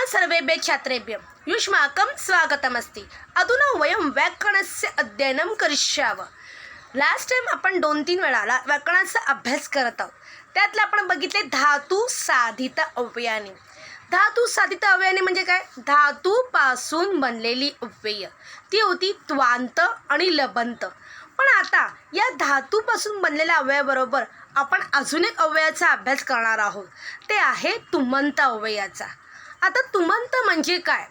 सर्वेभ्यः छात्रेभ्यः युष्माकं स्वागतमस्ति। अधुना वयं व्याकरणस्य अध्ययनं करिष्यावः। लास्ट टाइम आपण 2-3 वेळा व्याकरणाचा अभ्यास करत आहोत। त्यातले आपण बघितले धातू साधित अव्ययाने। धातू साधित अव्ययाने म्हणजे काय? धातूपासून बनलेली अव्यय। ती होती त्वांत आणि लबंत। पण आता या धातूपासून बनलेल्या अव्ययाबरोबर आपण अजून एक अव्ययाचा अभ्यास करणार आहोत। ते आहे तुमंत अव्ययाचा। आता तुमंत म्हणजे काय?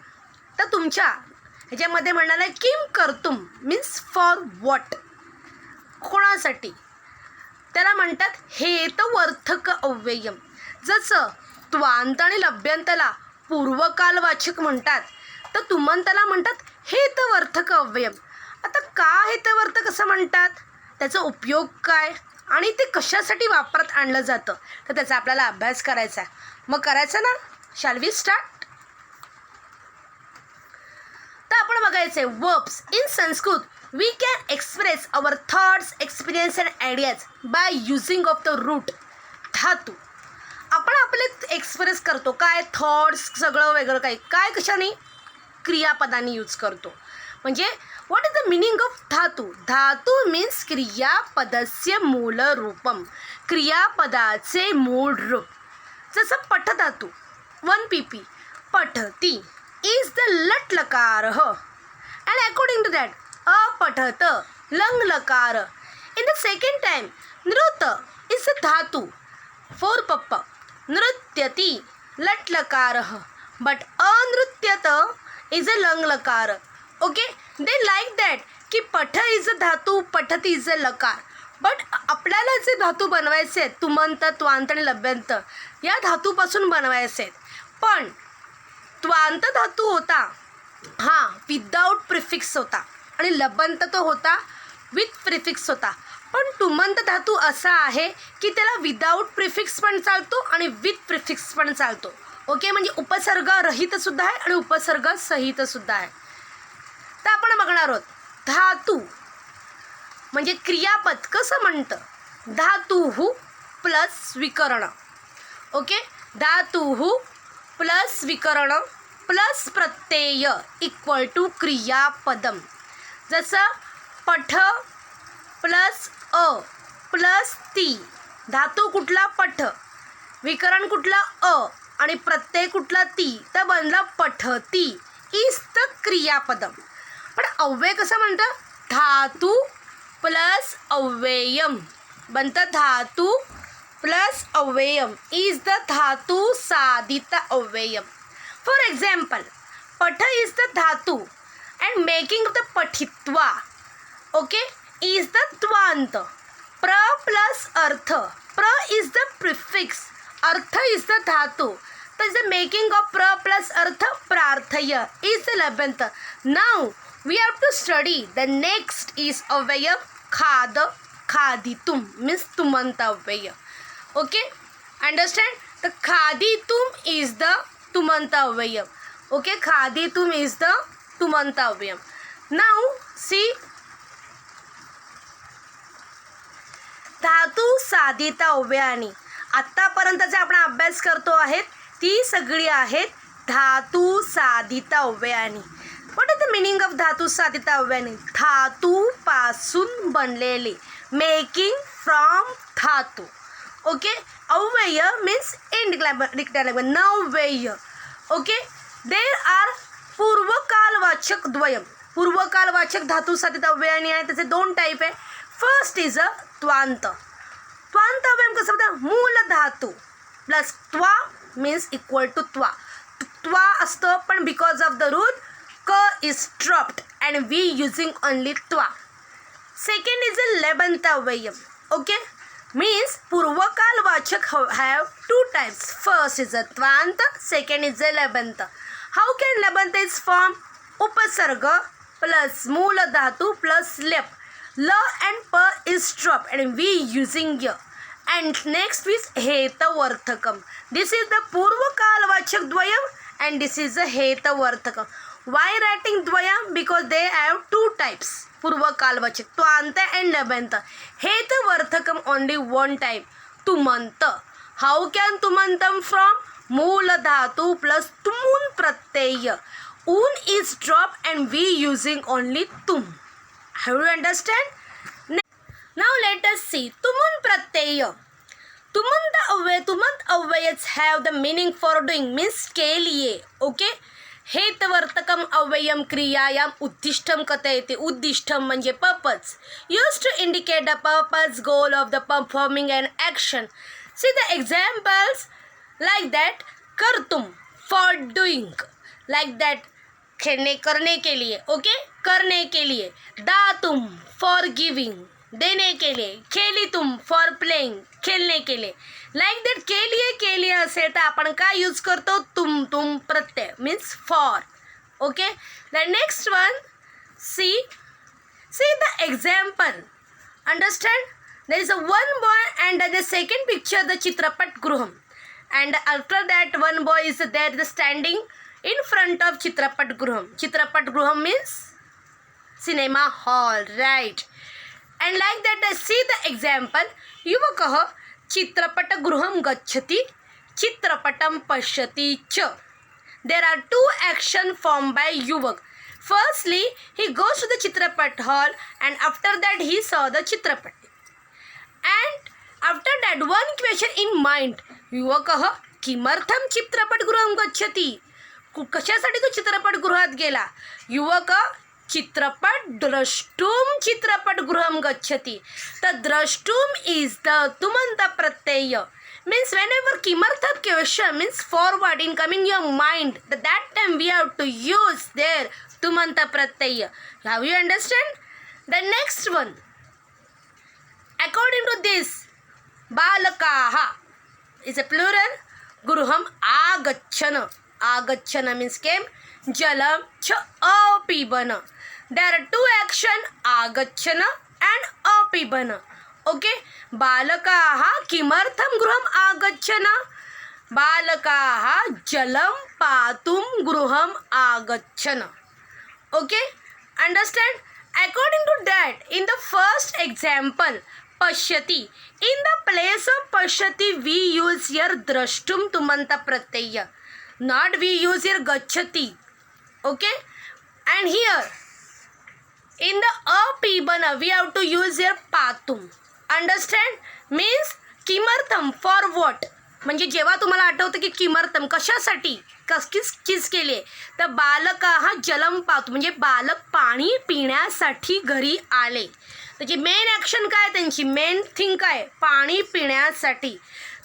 तर तुमच्या ह्याच्यामध्ये म्हणाला किम कर्तुम मीन्स फॉर व्हॉट, कोणासाठी, त्याला म्हणतात हेतवर्थक अव्यय। जसं त्वांत आणि लभ्यंतला पूर्वकालवाचक म्हणतात, तर तुमंतला म्हणतात हेतवर्थक अव्यय। आता का हेतवर्थक असं म्हणतात, त्याचा उपयोग काय आणि ते कशासाठी वापरात आणलं जातं, तर त्याचा आपल्याला अभ्यास करायचा आहे। मग करायचं ना, शॅल वी स्टार्ट? तर आपण बघायचे verbs in Sanskrit we can express our thoughts, experience and ideas by using of the root धातू। आपण आपले एक्सप्रेस करतो काय, थॉट्स सगळं वेगळं काही काय कशाने, क्रियापदांनी यूज करतो। म्हणजे what is the meaning of धातू? धातू मीन्स क्रियापदस्य मूल रूपम, क्रियापदाचे मूळ रूप। जसं पठधातू 1 pp पठती इज द लट लकार अँड अकॉर्डिंग टू दॅट अपठत लंग लकार। इन द सेकंड टाइम नृत इज द धातू 4 पप्प नृत्यती लट लकार बट अनृत्यत इज अ लंग लकार। ओके, दे लाईक दॅट की पठ इज अ धातू, पठती इज अ लकार। बट आपल्याला जे धातू बनवायचे आहेत तुमंत, त्वांत आणि लभ्यंत या धातूपासून बनवायचे आहेत। पण त्वांत धातू होता हा विदाऊट प्रिफिक्स होता आणि लबंत तो होता विथ प्रिफिक्स होता। पण तुमंत धातू असा आहे की त्याला विदाऊट प्रिफिक्स पण चालतो आणि विथ प्रिफिक्स पण चालतो। ओके, म्हणजे उपसर्ग रहित सुद्धा आहे आणि उपसर्ग सहित सुद्धा आहे। तर आपण बघणार आहोत धातू म्हणजे क्रियापद कसं म्हणतं, धातुः प्लस विकरण। ओके, धातुः plus विकरण plus Pratyaya equal to क्रियापदम। जसं पठ प्लस अ प्लस ती, धातू कुठला पठ, विकरण कुठला अ आणि प्रत्यय कुठला ती, तर बनला पठती इज द क्रियापदम। पण अव्यय कसं म्हणतं? धातू प्लस अव्ययम बनतं, धातू प्लस अव्ययम इज द धातू साधित अव्ययम। फॉर एक्झाम्पल, पठ इज द धातू अँड मेकिंग द पठित्वा ओके इज द त्वांत। प्र प्लस अर्थ, प्र इज द प्रिफिक्स, अर्थ इज द धातू, तर इज द मेकिंग ऑफ प्र प्लस अर्थ प्रार्थय इज द लभ्यंत। Now we have to study the next is अव्यय खाद, खादितुम means तुमंत अव्यय। okay, understand? the खादितुम is the तुमंत अव्यय। okay, खादितुम is the तुमंत अव्यय। now see धातू साधित अव्ययाने आत्तापर्यंतचे आपण अभ्यास करतो आहेत ती सगळी आहेत धातू साधित अव्ययाने। What is the meaning of धातू साधित अव्ययाने? धातूपासून बनलेले, मेकिंग फ्रॉम धातू। ओके, अव्यय मीन्स इनडिक्लारेबल नव्यय। ओके, देर आर पूर्वकालवाचक द्वयम, पूर्वकालवाचक धातू साधित अव्ययाने आहे, त्याचे 2 टाईप आहे। First is a त्वांत। त्वांत अव्यय कसं होतं? मूल धातू प्लस त्वा मीन्स इक्वल टू त्वा, त्वा असतं पण बिकॉज ऑफ द रूल क is dropped and we using only twa. Second is a lebant अव्यय. Okay, means पूर्वकाल वाचक have 2 types. First is a त्वांत, second is a lebant. How can lebant is formed? उपसर्ग plus मूल धातू plus lep, ल and प is dropped and we using य. And next is हेतवर्थकम. This is the पूर्वकाल वाचक द्वयम and this is a हेतवर्थकम. Why writing द्वयम? Because they have 2 types. पूर्वकालवाचक त्वांत and लबंत. हेतवर्थकम only 1 type. तुमंत. How can तुमंतम from? मूल धातू plus तुमुंत प्रत्यय. ऊन is dropped and we using only तुम. Have you understand? Now let us see. तुमुन Pratyaya. तुमंत अव्ययच have the meaning for doing means के लिए. Okay? हेतवर्तकम अव्ययम क्रियायाम उद्दिष्टम कथयते. उद्दिष्टम म्हणजे purpose. Used to indicate the purpose, goal of the performing an action. See the examples like that. कर्तुम for doing, like that करने के लिए. Okay, करने के लिए. Datum for giving, देने के लिए. खेलितुम for playing, खेलने के लिए. लाईक दॅट के लिए असेल तर आपण काय यूज करतो? तुम प्रत्यय means for. Okay, the next one C the example. Understand? There is a one boy and the second picture the चित्रपट गृहम. And after that one boy is there standing in front of Chitrapat Gruham. Chitrapat Gruham means cinema hall, right? And like that, see the example. युवकः चित्रपट गृहं गच्छति, चित्रपटं पश्यति च. There are two action formed by युवक. Firstly, he goes to the Chitrapat hall and after that he saw the Chitrapat. And after that one question in mind. युवकः किमर्थं चित्रपटगृहं गच्छति. कशासाठी तो चित्रपटगृहात गेला? युवक चित्रपट द्रष्टुम चित्रपटगृहं गच्छति. तर द्रष्टुम is the तुमंत Pratyaya. Means whenever किमर्थम question means forward in coming your mind, that time we have to use there तुमंत Pratyaya. Have you understand? The next one. According to this, बालकाः is a plural. गृहम आगच्छन means came. जलम च अपिबन. There are two action, आगच्छन and अपिबन. Okay, बालकाः किमर्थं गृहम आगच्छन. बालकाः जलं पातुं गृहम आगच्छन. Okay, understand? According to that, in the first example, पश्यति. In the place of पश्यति, we use here द्रष्टुम तुमंत Pratyaya. Not we use here गच्छति. Okay? And here, in the apibana, we have to use here Patum. Understand? Means किमर्थम for what? म्हणजे जेव्हा तुम्हाला आठवतं की किमर्थम कशासाठी किस केले तर बालकाः जलम पातुम म्हणजे बालक पाणी पिण्यासाठी घरी आले. त्याची मेन ॲक्शन काय, त्यांची मेन थिंग काय, पाणी पिण्यासाठी.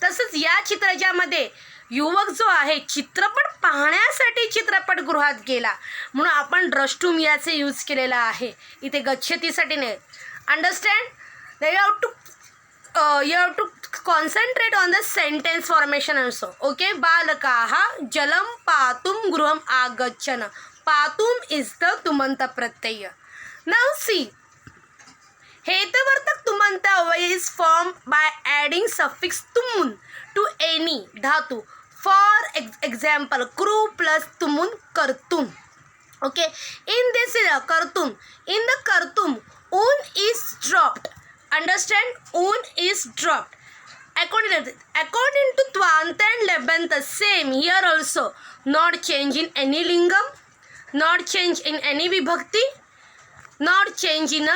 तसंच या चित्राच्यामध्ये युवक जो आहे चित्रपट पाहण्यासाठी चित्रपटगृहात गेला म्हणून आपण द्रष्टुम याचे यूज केलेला आहे इथे गच्छतीसाठी नाही. Understand? you have to concentrate on the sentence formation also. Okay, बालकाः जलं पातुं गृहम् आगच्छन्. Patum is the तुमंत Pratyaya. Now see, हेतुवर्तक तुमंत अव्यय is formed by adding suffix तुमुन to any धातु. For example, crew plus तुमुन कर्तुम. Okay, in this कर्तुम, in the कर्तुम, un is dropped. Understand? Un is dropped. According to Twant and Lebant, same here also. Not change in any lingam, not change in any vibhakti, not change in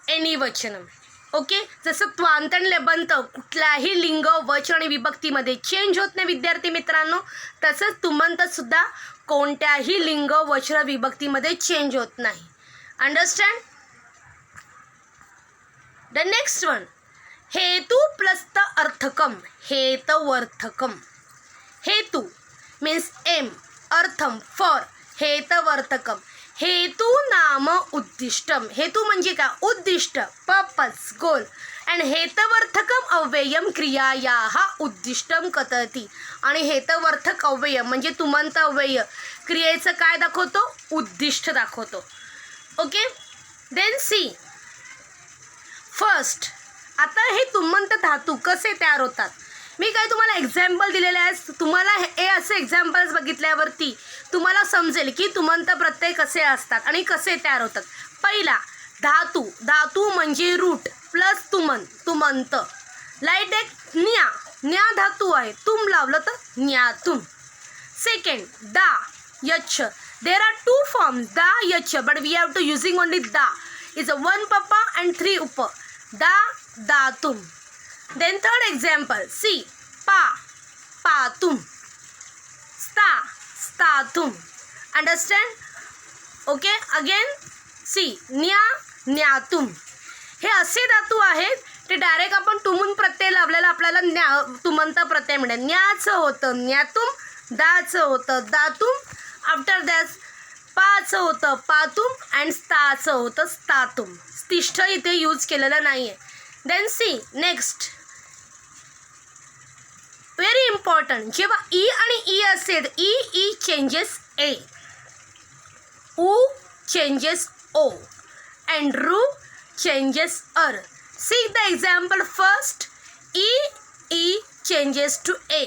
any vachanam. Okay, जसं त्वांत आणि लेबंत कुठल्याही लिंग वचन आणि विभक्तीमध्ये change होत नाही विद्यार्थी मित्रांनो, तसंच तुमंतसुद्धा कोणत्याही लिंग वचन विभक्तीमध्ये चेंज होत नाही. अंडरस्टँड? द नेक्स्ट वन, हेतु प्लस द अर्थकम. हेतवर्थकम. हेतु मीन्स एम, अर्थम फॉर, हेतवर्थकम. हेतु नाम उद्दिष्टम. हेतू म्हणजे काय? उद्दिष्ट, पर्पज, गोल. अँड हेतवर्थकम अव्ययम क्रियायाः उद्दिष्टम कथयति. आणि हेतवर्थक अव्यय म्हणजे तुमंत अव्यय क्रियेचं काय दाखवतो? उद्दिष्ट दाखवतो. Okay, then see first. आता हे तुमंत धातू कसे तयार होतात मी काय तुम्हाला एक्झाम्पल दिलेले आहे. तुम्हाला हे असे एक्झाम्पल्स बघितल्यावरती तुम्हाला समजेल की तुमंत प्रत्यय कसे असतात आणि कसे तयार होतात. पहिला धातू. धातू म्हणजे रूट प्लस तुमंत. लाईट एक न्या धातू आहे, तुम लावलं तर न्यातुम. सेकंड दा. yach. There are two forms, da, yach, but we have to using only da. Is a one papa and three uppa. Da, datum. Then third example, see, pa, patum, sta, statum. Understand? Okay, again, see, nya, न्यातुम. हे असे धातू आहेत ते direct आपण तुमून प्रत्यय लावलेला आपल्याला तुमंत प्रत्यय मिळेल. न्याचं होतं न्यातुम, दाचं होतं दातुम, आफ्टर दॅट पाचं होतं पातुम अँड स्ताचं होतं स्तातुम. तिष्ठ इथे यूज केलेलं नाही आहे. Then see next, very important, जेव्हा ई आणि ई असेल, ई चेंजेस ए, उ चेंजेस ओ, and ru changes er. See the example first. E changes to a.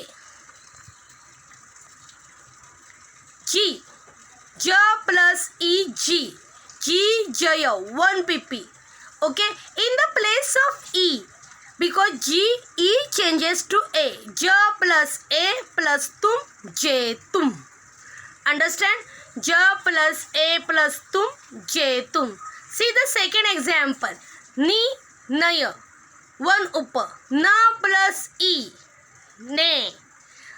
G, j plus e, g jaya, 1 pp. Okay, in the place of e, because e changes to a, j plus a plus tum, j tum. Understand? J plus a plus tum, j tum. See the second example. Ni, naya, 1 uppa. Na plus e, ne.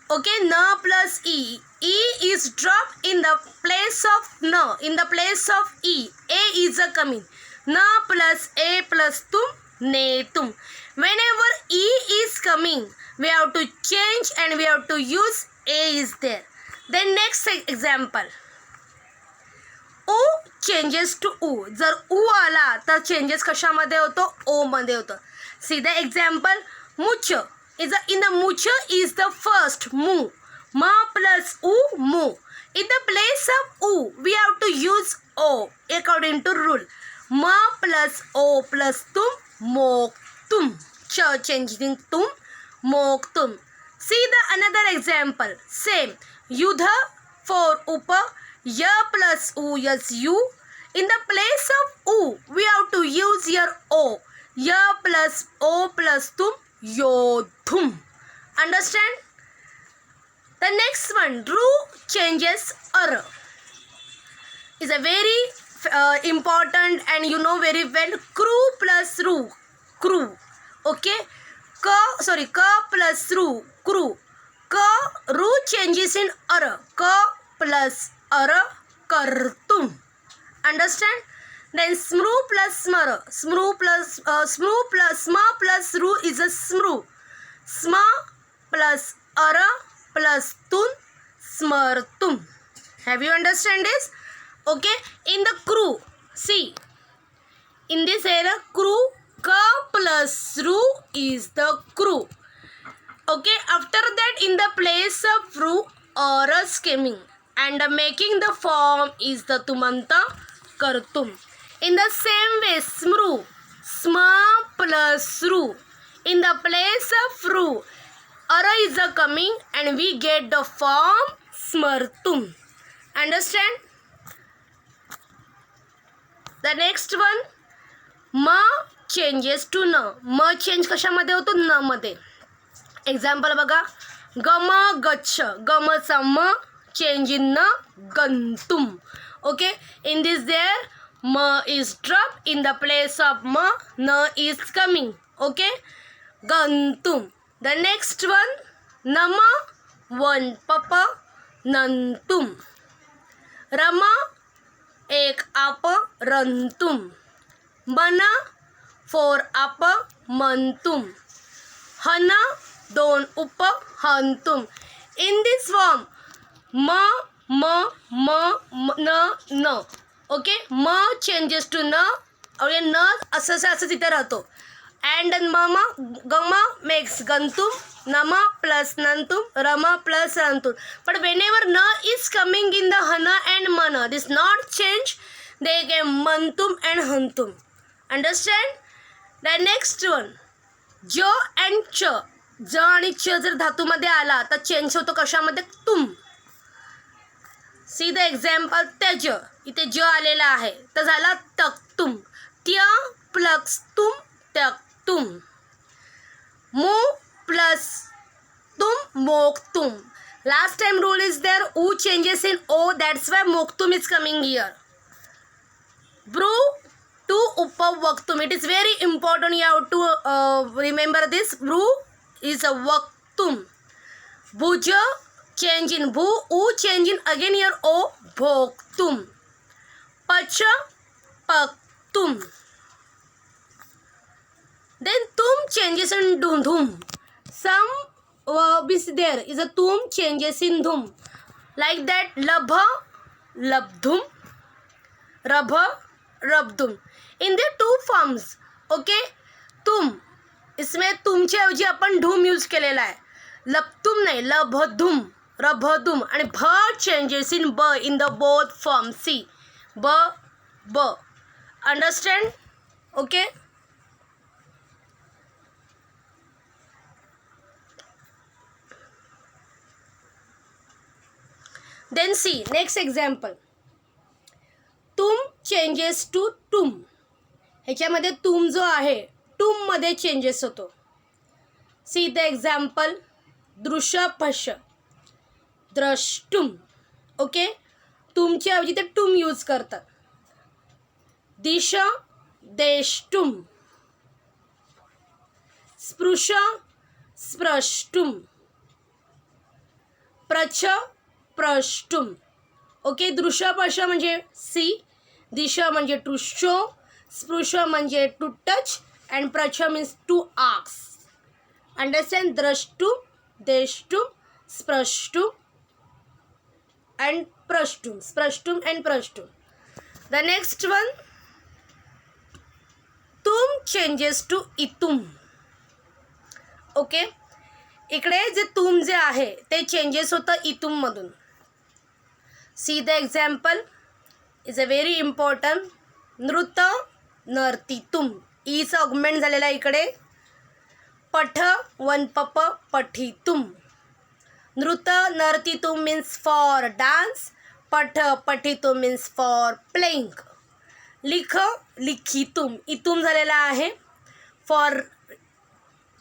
Okay, na plus e. E is dropped in the place of na. In the place of e, a is a coming. Na plus a plus tum, ne tum. Whenever e is coming, we have to change and we have to use a is there. Then next example. ओ changes to ऊ. जर ऊ आला तर changes कशामध्ये होतो? ओ मध्ये होतं. सी द एक्झाम्पल, मुच इज इन द मुच इज द फर्स्ट मू. म प्लस ऊ मू. इन द प्लेस ऑफ ऊ वी हॅव टू यूज ओ अकॉर्डिंग टू रूल. म प्लस ओ प्लस तुम मोक तुम. च चेंजिंग तुम मोक तुम. See the another example, same, युध फॉर उप, y plus u, yes u. In the place of u we have to use your o. Y plus o plus tum, yodhum. Understand? The next one, ru changes er. Is a very important and you know very well. Cru plus ru, cru. Okay, ka plus ru, cru. Ka, ru changes in er. Ka plus अर, कर्तुम. Understand? Then smru plus smar. Smru plus sma plus ru is a smru. Sma plus ara plus tun, smartum. Have you understand this? Okay. In the crew, see, in this area crew, ka plus ru is the crew. Okay. After that, in the place of ru, ara skimming. And making the form is the tumanta kartum. In the same way, smru, sma plus ru. In the place of ru, ara is a coming and we get the form smartum. Understand? The next one, ma changes to na. Ma change कशामध्ये होतो? न मध्ये. Example बघा, गम गच्छ, गमचा म change in na, gantum. Okay, in this there ma is dropped in the place of ma, na is coming. Okay, gantum. The next one, nama, 1 papa, nantum. Rama, 1 apa, rantum. Mana, 4 apa, mantum. Hana, 2 upa, hantum. In this form, म न. Okay, म changes to न और ये न असं तिथे राहतो. अँड म गम मेक्स गंतुम, नम प्लस नंतुम, रम प्लस रंतुम. बट वेन एवर न इज कमिंग इन द हन अँड मन, this not change, they game मंतुम अँड हंतुम. अंडरस्टँड? द नेक्स्ट वन, ज अँड च. ज आणि च जर धातूमध्ये आला तर चेंज होतो कशामध्ये? तुम. सी द एक्झाम्पल, त्यज. इथे ज आलेला आहे तर झाला तक्तुम. त्य प्लस तुम, त्यक्तुम. मु प्लस तुम, मोक्तुम. Last time rule is there. U changes in O. That's why Moktum is coming here. Bru to upavaktum. It is very important. You have to remember this. Bru is a vaktum. Bhuja change in bhu. U change in again here O. Bhoktum. Pacha paktum. Then tum changes in dhum. Some verb is there. Is a tum changes in dhum. Like that labha, labdhum, rabha, rabdhum. In the two forms. Okay. तुम इसमें तुमच्या ऐवजी आपण धूम use केलेला आहे. लपतुम नाही, लभधुम, रभधुम. आणि भ चेंजेस इन ब in the both form. See ब ब. Understand? Okay. Then see next example. तुम चेंजेस टू तुम. ह्याच्यामध्ये तुम जो आहे तुम मध्ये चेंजेस होतो. See the example. दृश्य पश्य द्रष्टुम. ओके. तुमच्या ऐवजी ते तुम यूज करतात. दिश देष्टुम. स्पृश स्प्रष्टुम. प्रच प्रष्टुम. ओके. दृश्यपश म्हणजे सी. दिश म्हणजे टू शो. स्पृश म्हणजे टू टच. अँड प्रच मीन्स टू आस्क. अंडरस्टँड? द्रष्टुम, देष्टुम, स्प्रष्टुम अँड प्रष्टुम. स्प्रष्टुम अँड प्रष्टुम. The next one. तुम चेंजेस टू इतुम. ओके. इकडे जे तुम जे आहे ते चेंजेस होतं इतुममधून. See the example. Is a very important. नृत नर्तितुम. ईचा ऑगमेंट झालेला इकडे. पठ वनपप पठितुम. नृत नर्तितुम मीन्स फॉर डान्स. पठ पठितुम मीन्स फॉर प्लेइंग. लिख लिखितुम. इतुम झालेला आहे फॉर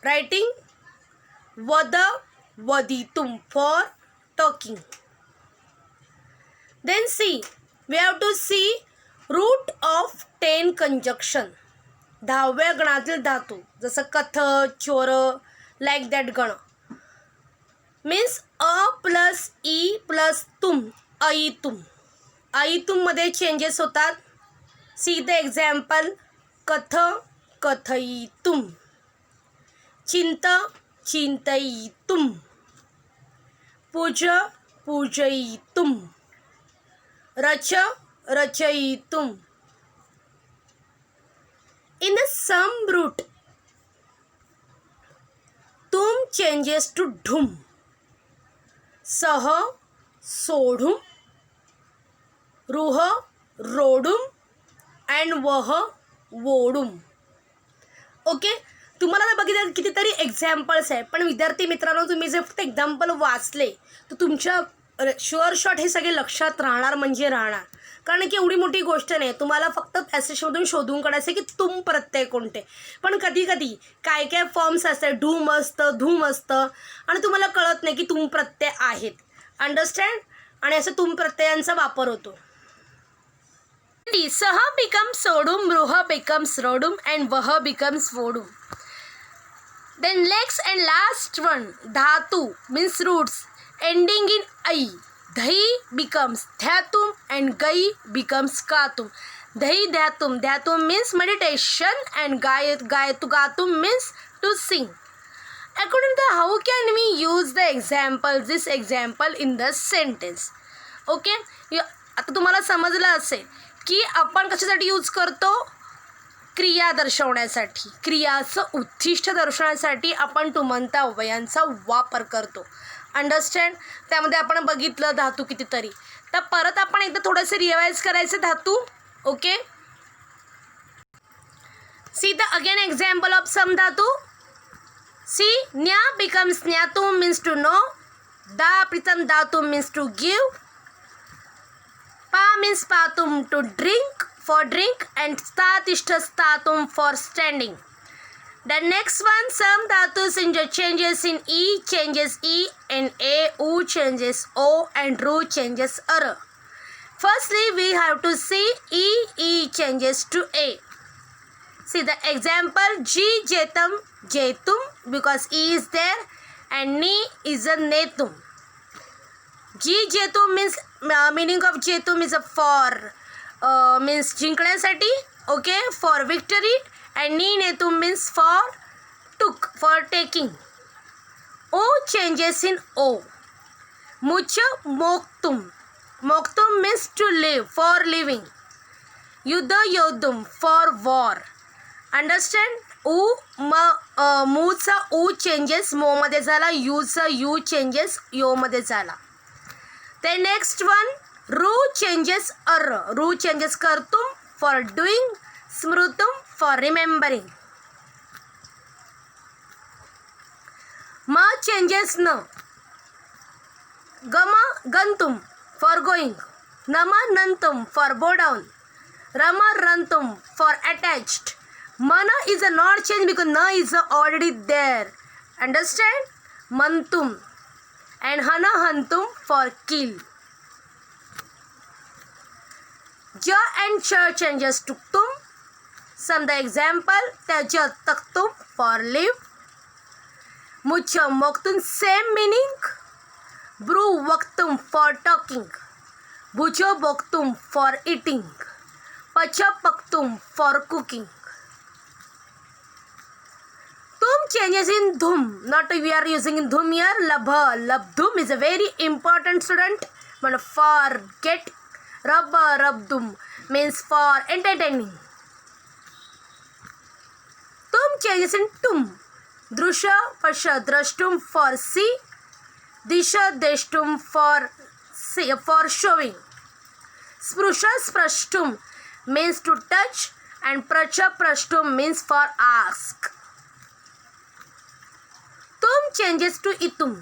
रायटिंग. वद वदितुम for talking. Then see, we have to see root of 10 conjunction. 10व्या गणातील धातू जसं कथ, चोर, लाईक दॅट गण. मीन्स अ प्लस ई प्लस तुम. अईतुम. अईतुममध्ये चेंजेस होतात. C the example. कथ कथयितुम. चिंत चिंतयितुम. पूज पूजयितुम. रच रचयितुम. In the sum root, तुम changes to ढुम. सह सोढुम. रुह रोडुम अँड वह वोडुम. ओके. तुम्हाला तर बघितलं कितीतरी एक्झाम्पल्स आहे, पण विद्यार्थी मित्रांनो तुम्ही जे फक्त एक्झाम्पल वाचले तर तुमच्या शुअर शॉट हे सगळे लक्षात राहणार म्हणजे राहणार. कारण की एवढी मोठी गोष्ट नाही. तुम्हाला फक्त पॅसेजमधून शोधून काढायचं की तुम प्रत्यय कोणते. पण कधी कधी काय काय फॉर्म्स असतात. ढूम असतं, धूम असतं आणि तुम्हाला कळत नाही की तुम प्रत्यय आहेत. अंडरस्टँड? आणि असं तुम प्रत्ययांचा वापर होतो. सह बिकम्स सोडुम. रुह बिकम्स रोडुम अँड वह becomes वोडुम. Then next and last one, dhatu means roots ending in ai. Dhahi becomes dhatum and gai becomes katum. Dhahi dhatum. Dhatum means meditation and gatum means to sing. According to how can we use the example, this example in the sentence? Okay. आता तुम्हाला समजलं असेल की आपण कशासाठी use करतो. क्रिया दर्शवण्यासाठी, क्रियाचं उद्दिष्ट दर्शवण्यासाठी आपण तुमंत अव्ययांचा वापर करतो. अंडरस्टँड? त्यामध्ये आपण बघितलं धातू कितीतरी. तर परत आपण एकदा थोडंसं रिवाइज करायचं धातू. Okay. See the again example of some धातू. सी न्या बिकम्स न्यातुम मीन्स टू नो. दा प्रीतम धातू मीन्स टू गिव. पा मीन्स पातुम to drink, for drink, and sta tishta statum for standing. The next one, some dhatus changes in E changes E and A, U changes O and Ru changes R. Firstly, we have to see E changes to A. See the example, G jetam jetum, because E is there and Ni is a netum. G jetum means meaning of jetum is a for means जिंकण्यासाठी, okay, for victory, and Ni netum means for took, for taking. O changes in O. Mucha moktum. Moktum means to live, for living. Yuddha yodum, for war. Understand? मूचा ऊ changes मो मध्ये झाला, यूचा you changes यो मध्ये झाला. ते next one, रू changes अर. रू चेंजेस कर्तुम फॉर डुईंग, स्मृतुम फॉर रिमेंबरिंग. म चेंजेस न. गम गंतुम फॉर गोइंग, नम नंतुम फॉर बो डाउन, रम रंतुम for attached. Mana is a not change because na is already there. Understand? Mantum and hana hantum for kill. Ja and cha changes to tum. Some the example, taja taktum for live. Mucha moktum same meaning. Bru waktum for talking. Bujo boktum for eating. Pacha paktum for cooking. Changes in dhum, not we are using in dhum here. Labha, labdhum is a very important student, but for get, rabba, rabdum means for entertaining. Tum changes in tum. Drusha, pasha, drashtum for see. Disha, deshtum for showing. Sprusha, sprashtum means to touch, and pracha, prashtum means for ask. Tum changes to itum.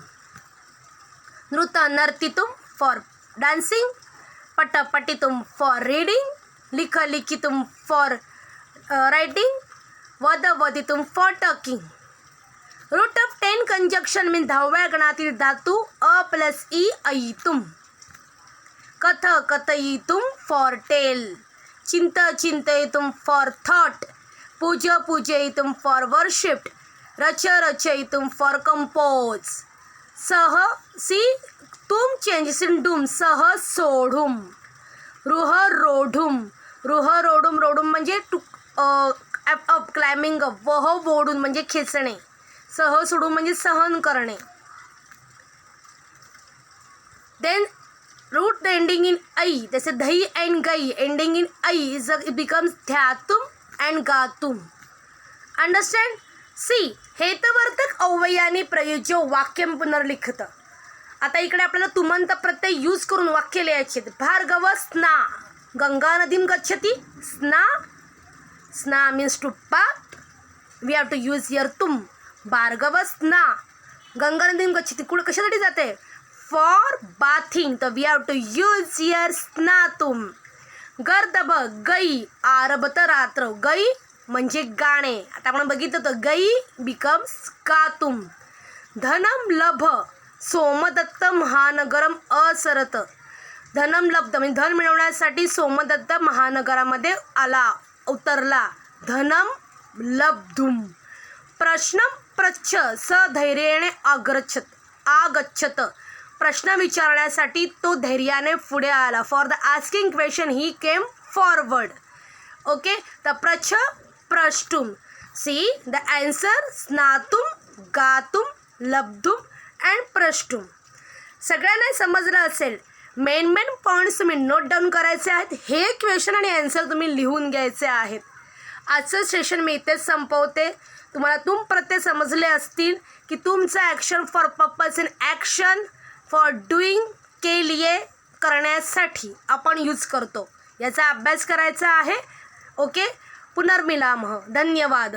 Nruta nartitum for dancing. Pata patitum for reading. Likha likitum for writing. Vada vaditum for talking. Root of 10 conjunction means 10व्या गणातील धातू अ plus E अयितुम. कथ कथयितुम for tell. चिंता चिंतयितुम for thought. Pooja पूजयितुम for worshipped. रच रचयितुम for compose. सह C तुम changes in डुम. सह सोढुम. रुह रोढुम. रुह रोढुम. रोढुम म्हणजे to up climbing up. वह बोडून म्हणजे खेचणे. सह सोडून म्हणजे सहन करणे. देन रूट एंडिंग इन ऐ, जैसे दही एंड गई एंडिंग इन ऐ इट बिकम्स ध्यातुम अँड गातुम. अंडरस्टँड? सी हेतुवर्तक अव्ययाने प्रयोज्य वाक्यम पुनर्लिखित. आता इकडे आपल्याला तुमंत प्रत्यय यूज करून वाक्य लिहायचे. भार्गव स्ना गंगा नदीम गच्छति. स्ना, स्ना means to bath. We have to use here तुम. भार्गव स्ना गंगा नदीम गच्छति. कुठे कशासाठी जाते? For bathing. तर we have to use here स्नातुम. गर्दभ गई. आरभत रात्र. गई म्हणजे गाणे. आता आपण बघितलं तर गई बिकम्स गातुम. धनम लभ. सोमदत्त महानगरम असरत. धनम लब्ध म्हणजे धन मिळवण्यासाठी सोमदत्त महानगरामध्ये आला, उतरला. धनम लब्धुम. प्रश्न पृच्छ सधैर्येने आगच्छत. प्रश्न विचारण्यासाठी तो धैर्याने पुढे आला. For the asking question he came forward. Okay, the प्रच्छ प्रष्टुम. सी द आन्सर स्नातुम, गातुम, लब्धुम अँड प्रष्टुम. सगळ्यांना समजलं असेल. मेन पॉईंट्स तुम्ही नोट डाऊन करायचे आहेत. हे क्वेश्चन आणि आन्सर तुम्ही लिहून घ्यायचे आहेत. आजचं सेशन मी इथेच संपवते. तुम्हाला तुम प्रत्यय समजले असतील की तुमचं action for purpose in action for doing के लिए करण्यासाठी आपण यूज करतो. याचा अभ्यास करायचा आहे. ओके, पुनर्मिलामः. धन्यवाद.